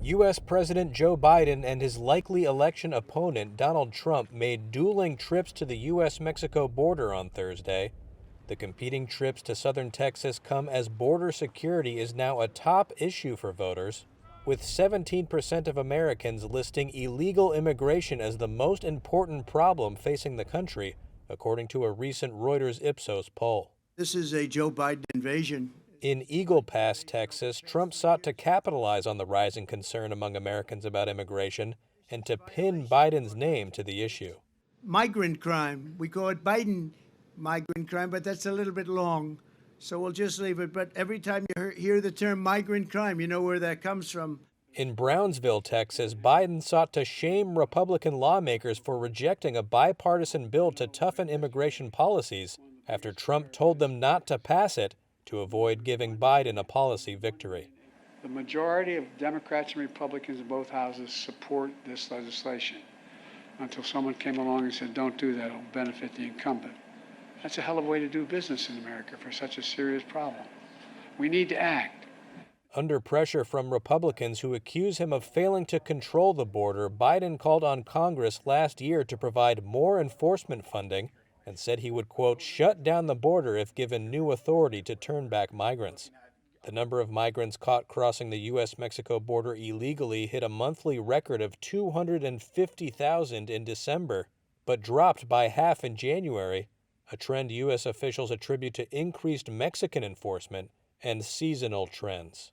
U.S. President Joe Biden and his likely election opponent Donald Trump made dueling trips to the U.S.-Mexico border on Thursday. The competing trips to southern Texas come as border security is now a top issue for voters, with 17% of Americans listing illegal immigration as the most important problem facing the country, according to a recent Reuters Ipsos poll. This is a Joe Biden invasion. In Eagle Pass, Texas, Trump sought to capitalize on the rising concern among Americans about immigration and to pin Biden's name to the issue. Migrant crime. We call it Biden migrant crime, but that's a little bit long, so we'll just leave it. But every time you hear the term migrant crime, you know where that comes from. In Brownsville, Texas, Biden sought to shame Republican lawmakers for rejecting a bipartisan bill to toughen immigration policies after Trump told them not to pass it to avoid giving Biden a policy victory. The majority of Democrats and Republicans in both houses support this legislation until someone came along and said, don't do that, it'll benefit the incumbent. That's a hell of a way to do business in America for such a serious problem. We need to act. Under pressure from Republicans who accuse him of failing to control the border, Biden called on Congress last year to provide more enforcement funding and said he would, quote, shut down the border if given new authority to turn back migrants. The number of migrants caught crossing the U.S.-Mexico border illegally hit a monthly record of 250,000 in December, but dropped by half in January, a trend U.S. officials attribute to increased Mexican enforcement and seasonal trends.